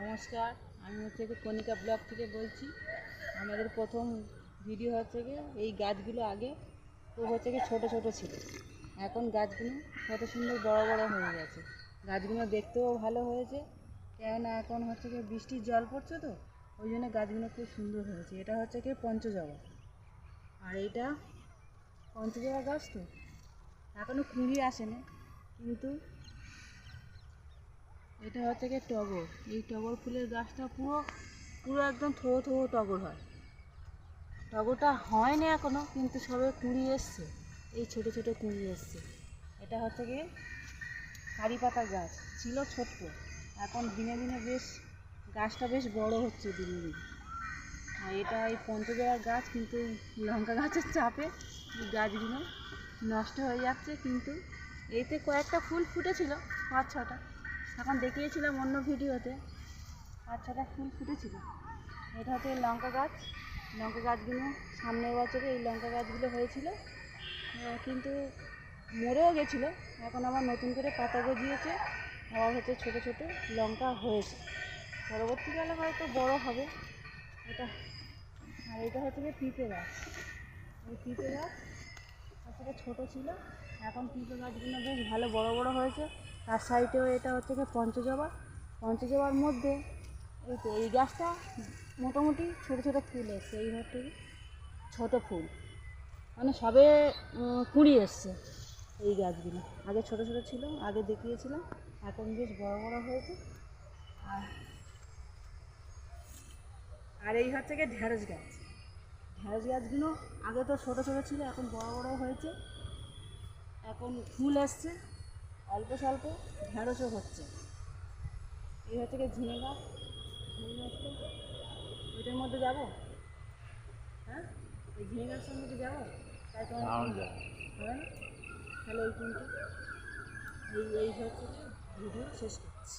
নমস্কার, আমি কণিকা ব্লগ থেকে বলছি। আমাদের প্রথম ভিডিও হচ্ছে কি এই গাছগুলো আগে খুব ছোট ছোট ছিল, এখন গাছগুলো কত সুন্দর বড় বড় হয়ে গেছে। গাছগুলো দেখতেও ভালো হয়েছে, কেননা এখন বৃষ্টির জল পড়ছে, তো ওই জন্য গাছগুলো খুব সুন্দর হয়েছে। এটা পঞ্চজবা, আর এইটা পঞ্চজবা গাছ। তো এখনও কুঁড়ি আসেনি, কিন্তু এটা টগর। এই টগর ফুলের গাছটা পুরো পুরো একদম থোড়ো থোড়ো টগর হয়। টগরটা হয়নি এখনও, কিন্তু সবে কুঁড়ি এসছে, এই ছোটো ছোটো কুঁড়ি এসছে। এটা কারি পাতা গাছ, ছিল ছোট্ট, এখন দিনে দিনে গাছটা বেশ বড় হচ্ছে দিনে দিনে। আর এটা এই পঞ্চজবার গাছ, কিন্তু লঙ্কা গাছের চাপে গাছগুলো নষ্ট হয়ে যাচ্ছে। কিন্তু এতে কয়েকটা ফুল ফুটেছিল, 5-6টা, এখন দেখিয়েছিলাম অন্য ভিডিওতে, 5-6টা ফুল ফুটেছিল। এটা লঙ্কা গাছ। লঙ্কা গাছগুলো সামনের বছরে এই লঙ্কা গাছগুলো হয়েছিল, কিন্তু মরেও গেছিলো। এখন আবার নতুন করে পাতা গজিয়েছে, আবার ছোটো ছোটো লঙ্কা হয়েছে। পরবর্তীকালে হয়তো বড় হবে এটা। আর এটা পিঁপে গাছ। এই পিঁপে গাছ ছোটো ছিল, এখন পিঁপে গাছগুলো বেশ ভালো বড় বড় হয়েছে। তার সাইডেও এটা পঞ্চজবা। পঞ্চজবার মধ্যে এই গাছটা মোটামুটি ছোটো ছোটো ফুল এসছে। এই ছোটো ফুল, মানে সবে কুঁড়ি এসছে। এই গাছগুলো আগে ছোটো ছোটো ছিল, আগে দেখিয়েছিলাম, এখন বেশ বড় বড় হয়েছে। আর এই ঢ্যাঁড়স গাছ। ঢ্যাঁড়স গাছগুলো আগে তো ছোটো ছোটো ছিল, এখন বড় বড় হয়েছে, এখন ফুল আসছে, অল্প স্বল্প ঢ্যাঁড়সও হচ্ছে। এই ঝিঙে গাছ। ঝিঙে গাছটা ওইটার মধ্যে যাবো, হ্যাঁ, এই ঝিঙে গাছের মধ্যে যাবো, তাই তোমার হবে না। তাহলে এই কিন্তু এই ভিডিও শেষ করছি।